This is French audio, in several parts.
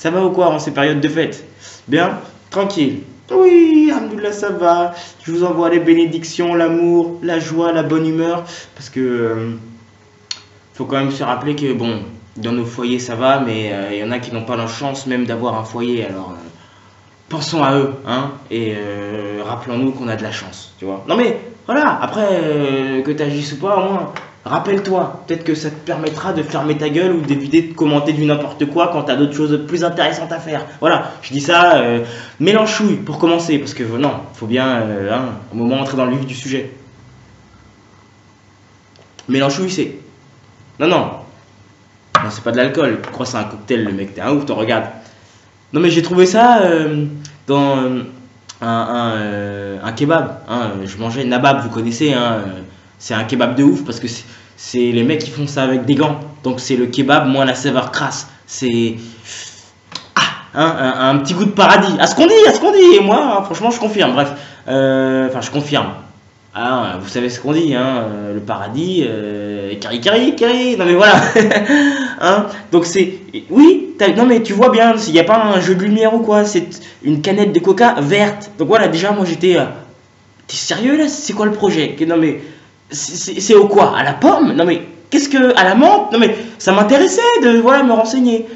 Ça va ou quoi en ces périodes de fête? Bien? Tranquille? Oui, alhamdoulilah, ça va. Je vous envoie les bénédictions, l'amour, la joie, la bonne humeur. Parce que faut quand même se rappeler que, bon, dans nos foyers ça va, mais il y en a qui n'ont pas la chance même d'avoir un foyer. Alors, pensons à eux, hein, et rappelons-nous qu'on a de la chance, tu vois. Non mais, voilà, après, que tu agisses ou pas, au moins, rappelle-toi. Peut-être que ça te permettra de fermer ta gueule ou d'éviter de commenter du n'importe quoi quand t'as d'autres choses plus intéressantes à faire. Voilà, je dis ça, mélanchouille pour commencer, parce que non, faut bien, hein, au moment entrer dans le vif du sujet. Mélanchouille, c'est... Non, non, non, c'est pas de l'alcool. Tu crois que c'est un cocktail, le mec, t'es un ouf, t'en regardes. Non mais j'ai trouvé ça dans un kebab, hein. Je mangeais Nabab, vous connaissez, hein, c'est un kebab de ouf parce que c'est les mecs qui font ça avec des gants. Donc c'est le kebab moins la saveur crasse. C'est hein, un petit goût de paradis. À ce qu'on dit, à ce qu'on dit. Et moi, franchement, je confirme. Bref, enfin, je confirme. Ah, vous savez ce qu'on dit, hein, le paradis, cari cari cari. Non mais voilà, hein. Donc c'est, oui, non mais tu vois bien, s'il n'y a pas un jeu de lumière ou quoi, c'est une canette de Coca verte. Donc voilà, déjà moi j'étais, t'es sérieux là? C'est quoi le projet? Non mais c'est au quoi? À la pomme? Non mais qu'est-ce que, à la menthe? Non mais ça m'intéressait de voilà me renseigner.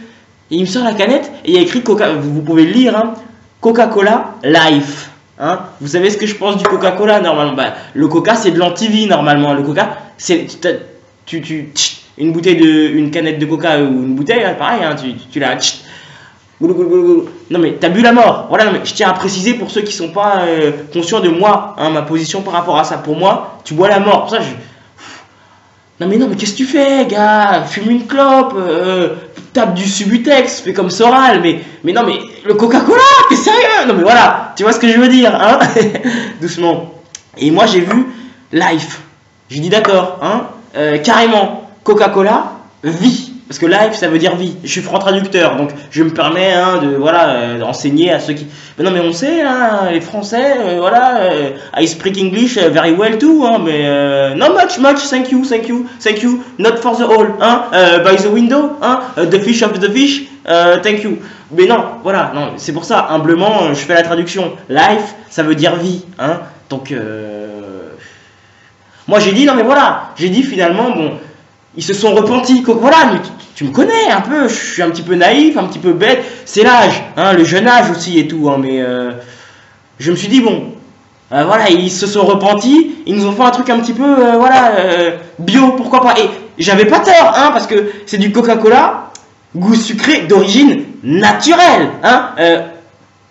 Et il me sort la canette et il y a écrit Coca, vous pouvez le lire, hein, Coca-Cola Life. Hein, vous savez ce que je pense du Coca-Cola normalement? Bah, le Coca c'est de l'antivie normalement. Le Coca c'est une bouteille une canette de Coca ou une bouteille, hein, pareil, hein, tu la non mais t'as bu la mort. Voilà, non, mais je tiens à préciser pour ceux qui sont pas conscients de moi, hein, ma position par rapport à ça. Pour moi, tu bois la mort. Pour ça, non mais qu'est-ce que tu fais, gars? Fume une clope, tape du Subutex, fais comme Soral, mais non mais le Coca-Cola, t'es sérieux? Non mais voilà, tu vois ce que je veux dire, hein? Doucement. Et moi j'ai vu Life. J'ai dit d'accord, hein? Carrément, Coca-Cola, vie. Parce que life ça veut dire vie. Je suis franc traducteur, donc je me permets, hein, de voilà d'enseigner à ceux qui. Mais non mais on sait, hein, les Français, voilà, I speak English very well too, hein, mais not much, thank you, not for the all, hein, by the window, hein, the fish of the fish, thank you. Mais non, voilà, non, c'est pour ça, humblement, je fais la traduction. Life, ça veut dire vie, hein, donc moi j'ai dit non mais voilà, j'ai dit finalement bon. Ils se sont repentis. Voilà, mais tu me connais un peu, je suis un petit peu naïf, un petit peu bête. C'est l'âge, hein, le jeune âge aussi et tout. Hein, mais je me suis dit, bon, voilà, ils se sont repentis. Ils nous ont fait un truc un petit peu, voilà, bio, pourquoi pas. Et j'avais pas tort, hein, parce que c'est du Coca-Cola, goût sucré d'origine naturelle, hein,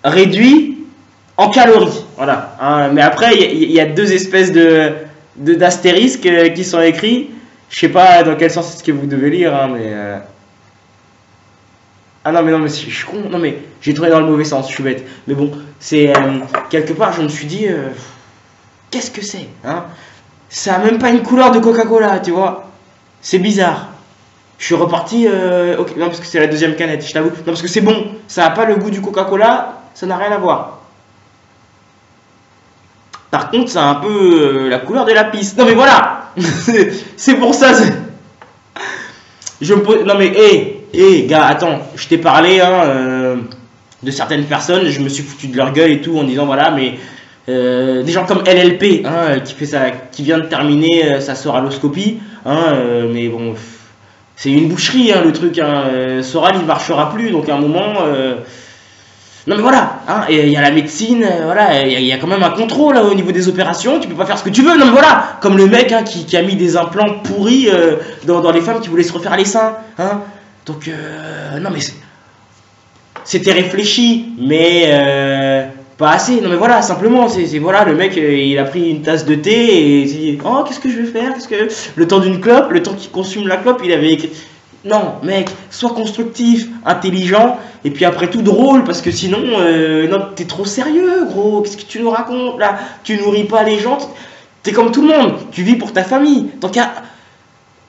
réduit en calories. Voilà. Hein, mais après, il y a deux espèces d'astérisques qui sont écrits. Je sais pas dans quel sens est-ce que vous devez lire, hein, mais ah non mais je suis con, non mais j'ai trouvé dans le mauvais sens, je suis bête. Mais bon, c'est quelque part je me suis dit qu'est-ce que c'est, hein? Ça a même pas une couleur de Coca-Cola, tu vois. C'est bizarre. Je suis reparti ok, non parce que c'est la deuxième canette, je t'avoue. Non parce que c'est bon, ça a pas le goût du Coca-Cola, ça n'a rien à voir. Par contre, ça a un peu la couleur de la piste. Non mais voilà. C'est pour ça. Je me pose. Non mais gars, attends. Je t'ai parlé, hein, de certaines personnes. Je me suis foutu de leur gueule et tout en disant voilà, mais des gens comme LLP, hein, qui fait ça, qui vient de terminer sa soraloscopie, hein, mais bon, c'est une boucherie, hein, le truc. Hein, Soral, il marchera plus, donc à un moment. Non mais voilà, hein, il y a la médecine, voilà, il y a quand même un contrôle là, au niveau des opérations, tu peux pas faire ce que tu veux, non mais voilà, comme le mec, hein, qui a mis des implants pourris dans les femmes qui voulaient se refaire les seins, hein, donc non mais c'était réfléchi, mais pas assez, non mais voilà, simplement, c'est voilà, le mec il a pris une tasse de thé et il s'est dit, oh qu'est-ce que je vais faire, le temps d'une clope, le temps qu'il consume la clope, il avait écrit... Non, mec, sois constructif, intelligent, et puis après tout drôle, parce que sinon, non, t'es trop sérieux, gros. Qu'est-ce que tu nous racontes là? Tu nourris pas les gens, t'es comme tout le monde, tu vis pour ta famille. Donc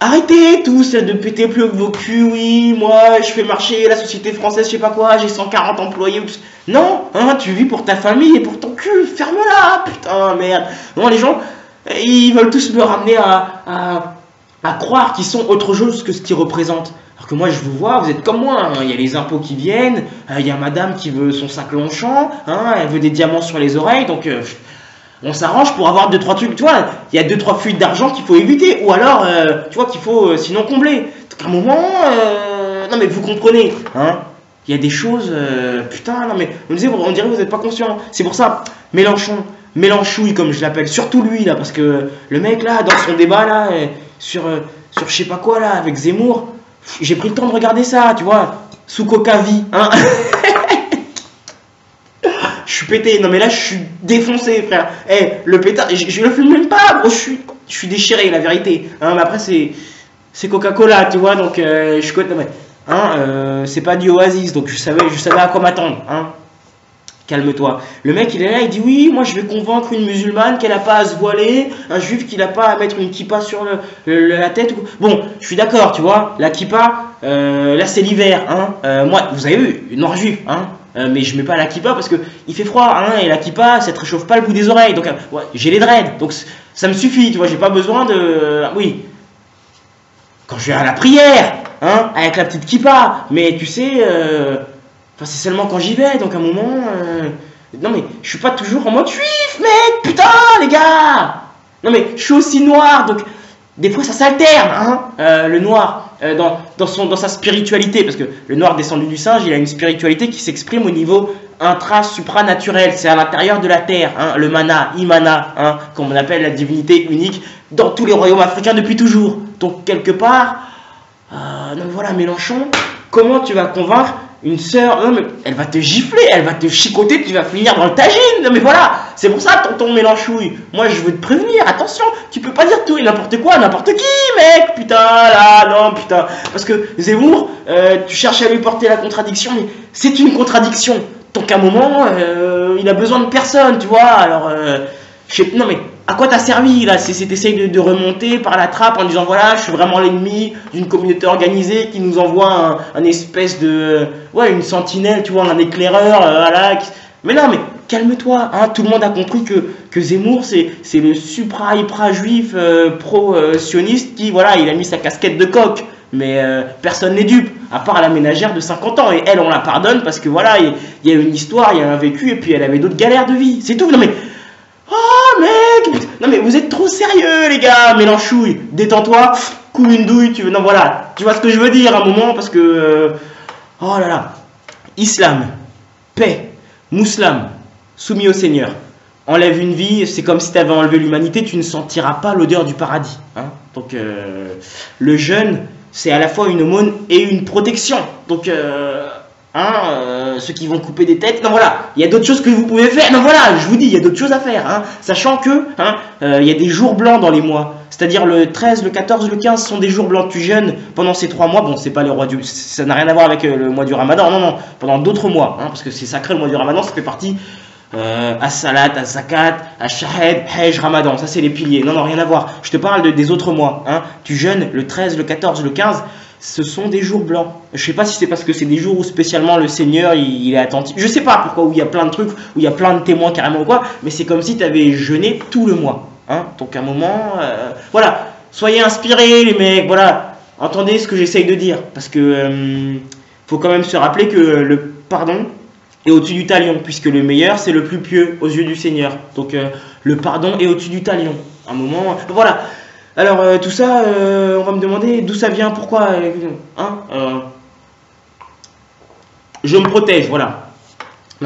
arrêtez tous de péter plus haut que vos culs. Oui, moi, je fais marcher la société française, je sais pas quoi, j'ai 140 employés. Non, hein, tu vis pour ta famille et pour ton cul. Ferme-la, putain, merde. Non, les gens, ils veulent tous me ramener à croire qu'ils sont autre chose que ce qu'ils représentent. Alors que moi, je vous vois, vous êtes comme moi, hein. Il y a les impôts qui viennent, il y a madame qui veut son sac Longchamp, hein, elle veut des diamants sur les oreilles, donc on s'arrange pour avoir 2-3 trucs, tu vois, il y a 2-3 fuites d'argent qu'il faut éviter, ou alors, tu vois, qu'il faut sinon combler. Donc à un moment, non mais vous comprenez, hein, il y a des choses, putain, non mais, on dirait que vous n'êtes pas conscient. C'est pour ça, Mélenchouille comme je l'appelle, surtout lui là, parce que le mec là, dans son débat là, sur je sais pas quoi là, avec Zemmour, j'ai pris le temps de regarder ça, tu vois, sous Coca-Vie, hein. Je suis pété, non mais là je suis défoncé frère. Le pétard, je le fume même pas, gros, je suis déchiré la vérité. Hein, mais après c'est Coca-Cola, tu vois, donc je connais, non, mais, hein, c'est pas du Oasis, donc je savais à quoi m'attendre, hein. Calme-toi. Le mec il est là, il dit oui, moi je vais convaincre une musulmane qu'elle n'a pas à se voiler, un juif qu'il n'a pas à mettre une kippa sur la tête. Bon, je suis d'accord, tu vois, la kippa, là c'est l'hiver, hein. Moi, vous avez vu, noir juif, hein. Mais je mets pas la kippa parce que il fait froid, hein, et la kippa ça te réchauffe pas le bout des oreilles, donc ouais, j'ai les dreads, donc ça me suffit, tu vois, j'ai pas besoin de, oui, quand je vais à la prière, hein, avec la petite kippa, mais tu sais, enfin c'est seulement quand j'y vais, donc à un moment, non mais je suis pas toujours en mode juif, mec, putain les gars, non mais je suis aussi noir, donc des fois ça s'alterne, hein, le noir. Dans sa spiritualité, parce que le noir descendu du singe, il a une spiritualité qui s'exprime au niveau intra-supranaturel, c'est à l'intérieur de la terre, hein, le mana, Imana, hein, comme on appelle la divinité unique dans tous les royaumes africains depuis toujours. Donc quelque part, donc voilà, Mélenchon, comment tu vas convaincre une sœur, non mais elle va te gifler, elle va te chicoter, tu vas finir dans le tagine, non mais voilà, c'est pour ça tonton Mélenchouille, moi je veux te prévenir, attention, tu peux pas dire tout et n'importe quoi, n'importe qui mec, putain là, non putain, parce que Zemmour, tu cherches à lui porter la contradiction, mais c'est une contradiction, donc à un moment, il a besoin de personne, tu vois, alors, non mais, à quoi t'as servi là? C'est t'essayes de remonter par la trappe en disant voilà, je suis vraiment l'ennemi d'une communauté organisée qui nous envoie un espèce de. Ouais, une sentinelle, tu vois, un éclaireur, voilà. Mais non, mais calme-toi, hein, tout le monde a compris que Zemmour c'est le supra-hyper-juif pro-sioniste qui, voilà, il a mis sa casquette de coq. Mais personne n'est dupe, à part la ménagère de 50 ans. Et elle, on la pardonne parce que voilà, il y a une histoire, il y a un vécu, et puis elle avait d'autres galères de vie. C'est tout, non mais. Oh mec, non mais vous êtes trop sérieux les gars, Mélenchouille, détends-toi, coule une douille, tu veux, non voilà, tu vois ce que je veux dire à un moment parce que, oh là là, islam, paix, mousselam, soumis au Seigneur, enlève une vie, c'est comme si tu avais enlevé l'humanité, tu ne sentiras pas l'odeur du paradis, hein. Donc le jeûne, c'est à la fois une aumône et une protection, donc ceux qui vont couper des têtes, non voilà, il y a d'autres choses que vous pouvez faire, non voilà, je vous dis, il y a d'autres choses à faire, hein, sachant que, il y a des jours blancs dans les mois, c'est-à-dire le 13, le 14, le 15 sont des jours blancs, tu jeûnes pendant ces 3 mois, bon c'est pas les rois du, ça n'a rien à voir avec le mois du ramadan, non, pendant d'autres mois, hein, parce que c'est sacré le mois du ramadan, ça fait partie, as-salat, as-zakat, as-shahed, hajj, ramadan, ça c'est les piliers, non rien à voir, je te parle des autres mois, hein, tu jeûnes le 13, le 14, le 15, ce sont des jours blancs. Je sais pas si c'est parce que c'est des jours où spécialement le Seigneur il est attentif. Je sais pas pourquoi, où il y a plein de trucs, où il y a plein de témoins carrément ou quoi, mais c'est comme si tu avais jeûné tout le mois. Hein. Donc à un moment, voilà, soyez inspirés les mecs, voilà, entendez ce que j'essaye de dire. Parce que faut quand même se rappeler que le pardon est au-dessus du talion, puisque le meilleur c'est le plus pieux aux yeux du Seigneur. Donc le pardon est au-dessus du talion. À un moment, voilà. Alors, tout ça, on va me demander d'où ça vient, pourquoi, hein, je me protège, voilà.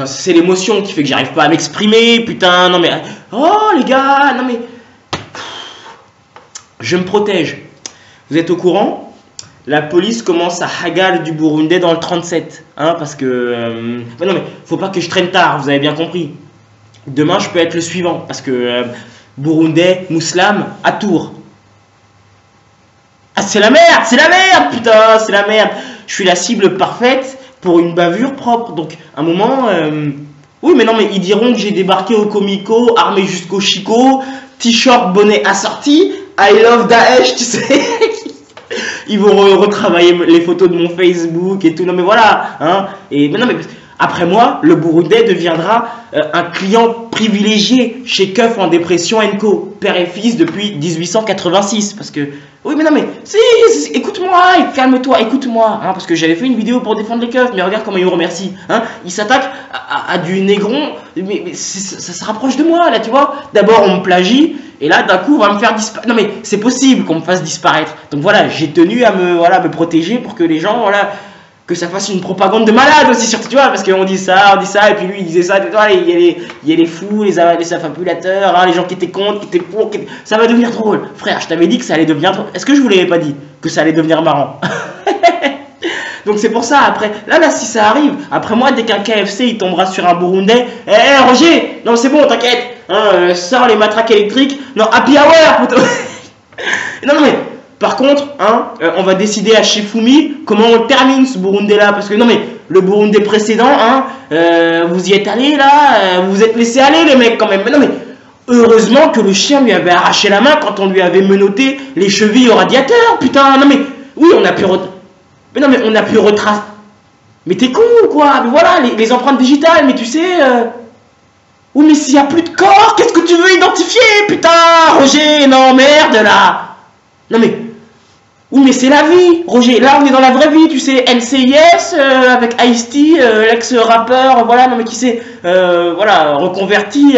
C'est l'émotion qui fait que j'arrive pas à m'exprimer, putain, non mais, oh les gars, non mais, je me protège. Vous êtes au courant? La police commence à hagal du Burundais dans le 37, hein, parce que, non mais, faut pas que je traîne tard, vous avez bien compris. Demain, je peux être le suivant, parce que Burundais, Mousselam, à Tours. Ah c'est la merde, putain, c'est la merde. Je suis la cible parfaite pour une bavure propre. Donc, à un moment, oui, mais non, mais ils diront que j'ai débarqué au Comico, armé jusqu'au Chico, t-shirt, bonnet assorti, I love Daesh, tu sais. Ils vont retravailler les photos de mon Facebook et tout. Non, mais voilà, hein. Et mais non, mais Après moi, le Burundais deviendra un client privilégié chez Keuf en dépression Co, père et fils depuis 1886. Parce que, oui, mais non, mais, écoute-moi, calme-toi, écoute-moi. Hein, parce que j'avais fait une vidéo pour défendre les keufs, mais regarde comment ils me remercient. Hein, ils s'attaquent à du négron, mais ça se rapproche de moi, là, tu vois. D'abord, on me plagie, et là, d'un coup, on va me faire disparaître. Non, mais c'est possible qu'on me fasse disparaître. Donc voilà, j'ai tenu à me protéger pour que les gens, voilà, que ça fasse une propagande de malade aussi, surtout, tu vois, parce qu'on dit ça, et puis lui, il disait ça, tu vois, il y a les fous, les affabulateurs, hein, les gens qui étaient contre, qui étaient pour, ça va devenir drôle. Frère, je t'avais dit que ça allait devenir drôle. Est-ce que je vous l'avais pas dit que ça allait devenir marrant? Donc c'est pour ça, après, là, si ça arrive, après moi, dès qu'un KFC, il tombera sur un Burundais, Roger, non, c'est bon, t'inquiète, hein, sors les matraques électriques, non, happy hour, putain. Non, mais... Par contre, hein, on va décider à Shifumi comment on termine ce Burundais là. Parce que non mais, le Burundais précédent, hein, vous y êtes allés là, vous vous êtes laissé aller les mecs quand même. Mais non mais, heureusement que le chien lui avait arraché la main quand on lui avait menotté les chevilles au radiateur. Putain, non mais, oui on a pu mais non mais on a pu retracer. Mais t'es con ou quoi? Mais voilà, les empreintes digitales, mais tu sais... Oui mais s'il n'y a plus de corps, qu'est-ce que tu veux identifier? Putain, Roger, non merde là. Non mais... Oui, mais c'est la vie, Roger. Là, on est dans la vraie vie, tu sais. NCIS avec Ice-T, l'ex-rappeur, voilà, non mais qui s'est, voilà, reconverti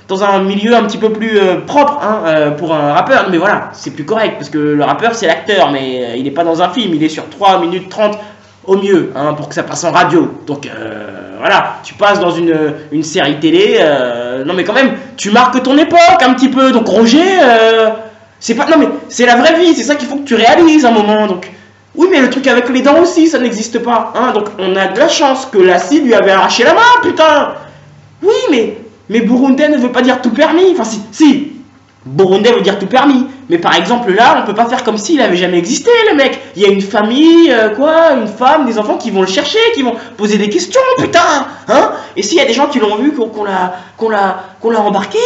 dans un milieu un petit peu plus propre, hein, pour un rappeur. Mais voilà, c'est plus correct parce que le rappeur c'est l'acteur, mais il n'est pas dans un film, il est sur 3 minutes 30 au mieux, hein, pour que ça passe en radio. Donc voilà, tu passes dans une série télé. Non mais quand même, tu marques ton époque un petit peu. Donc Roger. C'est pas... Non mais c'est la vraie vie, c'est ça qu'il faut que tu réalises un moment. Donc oui mais le truc avec les dents aussi, ça n'existe pas. Hein, donc on a de la chance que l'acide lui avait arraché la main, putain. Oui mais Burundais ne veut pas dire tout permis. Enfin si, Burundais veut dire tout permis. Mais par exemple là, on peut pas faire comme s'il avait jamais existé le mec. Il y a une famille, une femme, des enfants qui vont le chercher, qui vont poser des questions, putain. Hein. Et s'il y a des gens qui l'ont vu, qu'on l'a embarqué,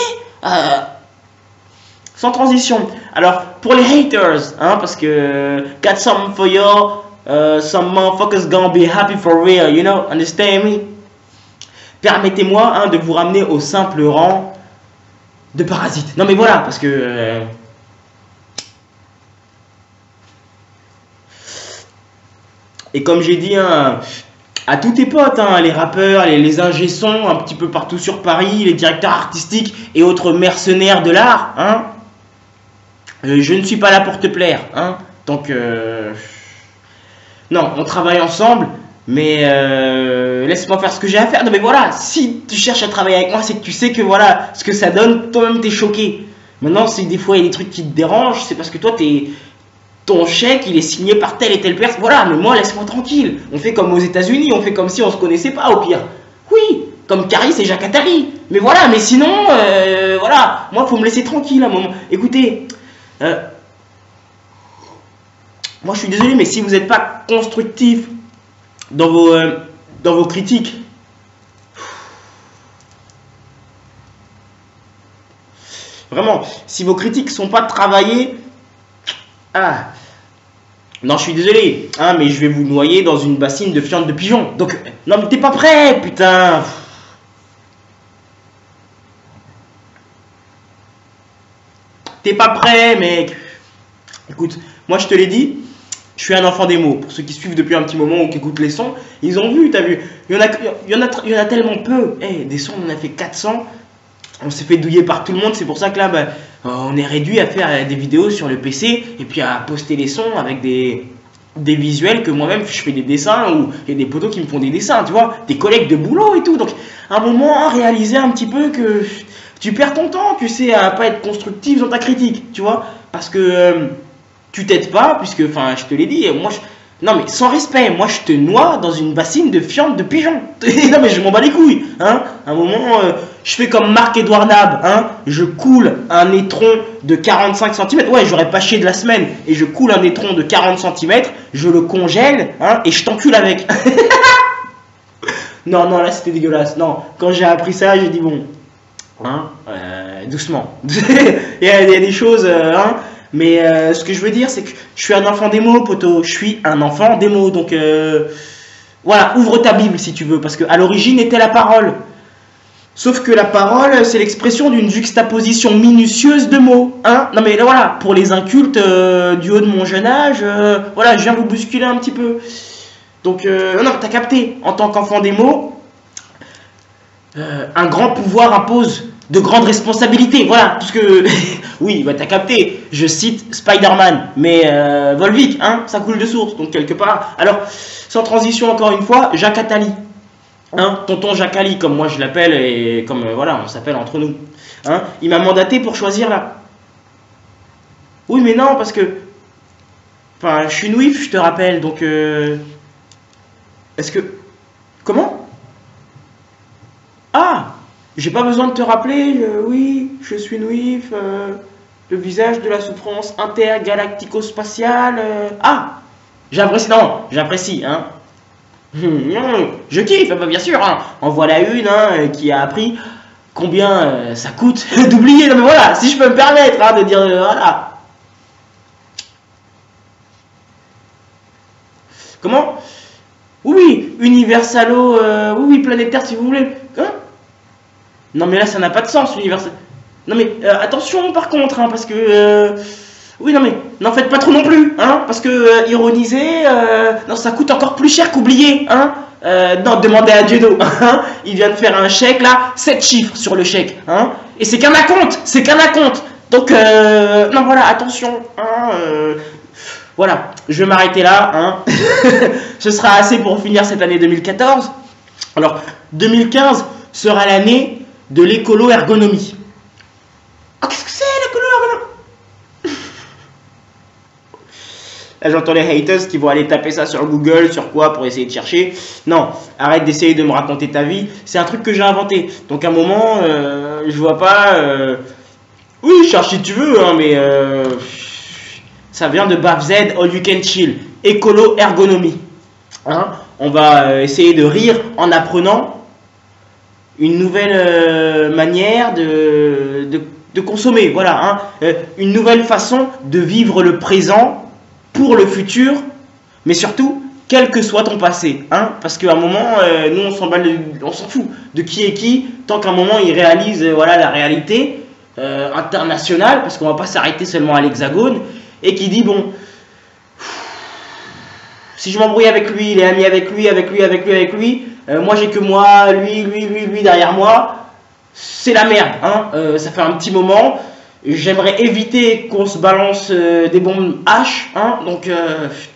sans transition. Alors, pour les haters, hein, parce que got something for you, some motherfuckers gonna be happy for real, you know, understand me? Permettez-moi, hein, de vous ramener au simple rang de parasites. Non mais voilà, parce que... Et comme j'ai dit, hein, à tous tes potes, hein, les rappeurs, les ingé-sons, un petit peu partout sur Paris, les directeurs artistiques et autres mercenaires de l'art, hein, je ne suis pas là pour te plaire, hein. Donc, non, on travaille ensemble, mais laisse-moi faire ce que j'ai à faire. Non, mais voilà, si tu cherches à travailler avec moi, c'est que tu sais que voilà, ce que ça donne, toi-même t'es choqué. Maintenant, si des fois il y a des trucs qui te dérangent, c'est parce que toi, ton chèque, il est signé par telle et telle personne. Voilà, mais moi, laisse-moi tranquille. On fait comme aux États-Unis, on fait comme si on se connaissait pas, au pire. Oui, comme Caris et Jacques Attali. Mais voilà, mais sinon, voilà, moi, faut me laisser tranquille à un moment. Écoutez. Moi je suis désolé, mais si vous n'êtes pas constructif dans vos critiques, vraiment, si vos critiques sont pas travaillées, non, je suis désolé, hein, mais je vais vous noyer dans une bassine de fientes de pigeons. Donc, non, mais t'es pas prêt, putain. T'es pas prêt, mec. Écoute, moi je te l'ai dit, je suis un enfant des mots. Pour ceux qui suivent depuis un petit moment ou qui écoutent les sons, ils ont vu, t'as vu. Il y en a tellement peu. Des sons, on en a fait 400. On s'est fait douiller par tout le monde. C'est pour ça que là, on est réduit à faire des vidéos sur le PC et puis à poster les sons avec des visuels que moi-même je fais des dessins ou il y a des potos qui me font des dessins, tu vois, des collègues de boulot et tout. Donc, à un moment, réaliser un petit peu que tu perds ton temps, tu sais, à pas être constructif dans ta critique, tu vois, parce que tu t'aides pas, puisque, enfin, je te l'ai dit, moi, non mais sans respect, moi je te noie dans une bassine de fientes de pigeons. Non mais je m'en bats les couilles, hein. À un moment, je fais comme Marc-Edouard Nab, hein. Je coule un étron de 45 cm, ouais, j'aurais pas chié de la semaine, et je coule un étron de 40 cm, je le congèle, hein, et je t'encule avec. Non, là c'était dégueulasse. Non, quand j'ai appris ça, j'ai dit bon, hein, doucement. Il y a des choses, hein. Mais ce que je veux dire, c'est que je suis un enfant des mots, poto. Je suis un enfant des mots. Donc, Voilà, ouvre ta Bible si tu veux, parce qu'à l'origine était la parole. Sauf que la parole, c'est l'expression d'une juxtaposition minutieuse de mots. Hein, non mais là, voilà, pour les incultes du haut de mon jeune âge, voilà, je viens vous bousculer un petit peu. Donc, non, t'as capté, en tant qu'enfant des mots, un grand pouvoir impose de grandes responsabilités. Voilà, puisque, oui, bah, t'as capté, je cite Spider-Man, mais Volvic, hein, ça coule de source, donc quelque part. Alors, sans transition encore une fois, Jacques Attali. Hein, tonton Jacques Ali, comme moi je l'appelle, et comme voilà, on s'appelle entre nous. Hein, il m'a mandaté pour choisir là. Oui, mais non, parce que. Enfin, je suis Nouif, je te rappelle, donc. Est-ce que. Comment? Ah! J'ai pas besoin de te rappeler, oui, je suis Nouif, le visage de la souffrance intergalactico-spatiale. Ah! J'apprécie, non, j'apprécie, hein. Je kiffe, bah bien sûr, hein. En voilà une hein, qui a appris combien ça coûte d'oublier. Non mais voilà, si je peux me permettre hein, de dire voilà. Comment? Oui, Universalo, oui, planétaire si vous voulez. Hein? Non mais là ça n'a pas de sens, Universal. Non mais attention par contre, hein, parce que... Oui, non mais n'en faites pas trop non plus, hein, parce que ironiser, non, ça coûte encore plus cher qu'oublier, hein. Non, demandez à Dieudo, hein, il vient de faire un chèque là, 7 chiffres sur le chèque, hein, et c'est qu'un acompte, c'est qu'un acompte. Donc, non, voilà, attention, hein, voilà, je vais m'arrêter là, hein. Ce sera assez pour finir cette année 2014. Alors, 2015 sera l'année de l'écolo-ergonomie. Oh, qu'est-ce que c'est l'écolo-ergonomie? Là, j'entends les haters qui vont aller taper ça sur Google, sur quoi, pour essayer de chercher. Non, arrête d'essayer de me raconter ta vie. C'est un truc que j'ai inventé. Donc, à un moment, je vois pas... Oui, cherche si tu veux, hein, mais... ça vient de BAFZ, All You Can Chill. Écolo ergonomie. Hein, on va essayer de rire en apprenant une nouvelle manière de consommer. Voilà, hein, une nouvelle façon de vivre le présent pour le futur, mais surtout, quel que soit ton passé, hein, parce qu'à un moment, nous on s'en fout de qui est qui, tant qu'à un moment il réalise voilà, la réalité internationale, parce qu'on va pas s'arrêter seulement à l'Hexagone, et qui dit bon, si je m'embrouille avec lui, il est ami avec lui, moi j'ai que moi, lui derrière moi, c'est la merde, hein, ça fait un petit moment. J'aimerais éviter qu'on se balance des bombes H, hein, donc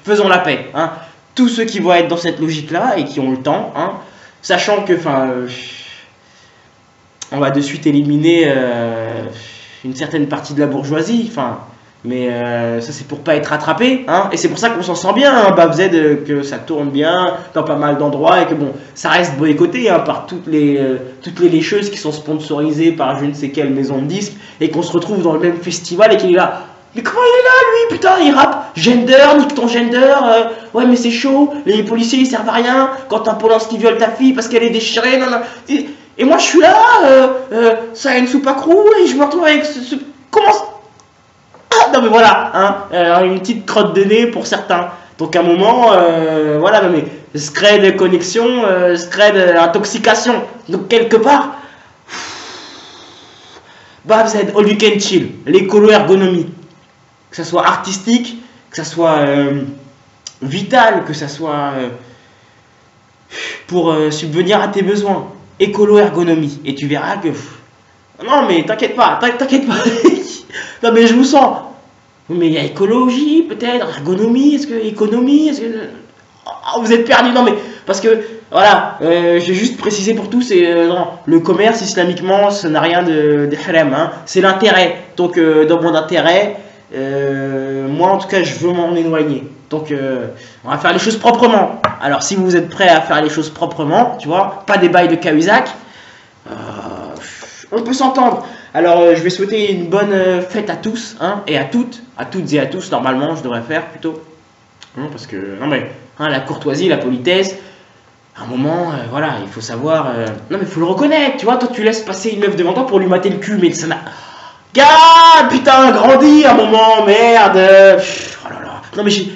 faisons la paix. Hein. Tous ceux qui vont être dans cette logique-là et qui ont le temps, hein, sachant que, on va de suite éliminer une certaine partie de la bourgeoisie, mais ça c'est pour pas être rattrapé, hein, et c'est pour ça qu'on s'en sent bien, hein, BAFZ, que ça tourne bien dans pas mal d'endroits, et que bon, ça reste boycotté hein, par toutes les lécheuses qui sont sponsorisées par je ne sais quelle maison de disques, et qu'on se retrouve dans le même festival et qu'il est là. Mais comment il est là lui, putain, il rappe gender, nique ton gender, ouais mais c'est chaud, les policiers ils servent à rien, quand un Polanski viole ta fille parce qu'elle est déchirée, non. Et moi je suis là, ça a une soupe à crou, et je me retrouve avec comment... Ah, non mais voilà, hein, une petite crotte de nez pour certains. Donc à un moment, voilà, non mais scred connexion, scred intoxication. Donc quelque part, BAFZ, All You Can Chill, l'écolo-ergonomie. Que ça soit artistique, que ça soit vital, que ça soit pour subvenir à tes besoins. Écolo-ergonomie. Et tu verras que... non mais t'inquiète pas, t'inquiète pas. Non mais je vous sens. Mais il y a écologie peut-être, ergonomie, est-ce que économie, est-ce que... Oh, vous êtes perdu, non mais parce que voilà, j'ai juste précisé pour tous, c'est non, le commerce islamiquement, ça n'a rien de haram, hein, c'est l'intérêt. Donc dans mon intérêt, moi en tout cas je veux m'en éloigner. Donc on va faire les choses proprement. Alors si vous êtes prêts à faire les choses proprement, tu vois, pas des bails de Cahuzac, on peut s'entendre. Alors je vais souhaiter une bonne fête à tous, hein, et à toutes et à tous, normalement je devrais faire plutôt. Non, parce que, non mais, hein, la courtoisie, la politesse, à un moment, voilà, il faut savoir... non mais il faut le reconnaître, tu vois, toi tu laisses passer une meuf devant toi pour lui mater le cul, mais ça n'a... Gars, putain, grandis un moment, merde. Oh là là. Non mais j'ai...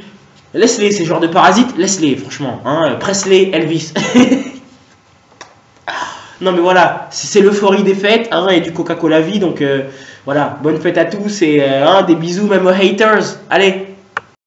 Laisse-les, ces genres de parasites, laisse-les, franchement. Hein, Presley, Elvis. Non, mais voilà, c'est l'euphorie des fêtes, hein, et du Coca-Cola vie. Donc voilà, bonne fête à tous et des bisous même aux haters. Allez!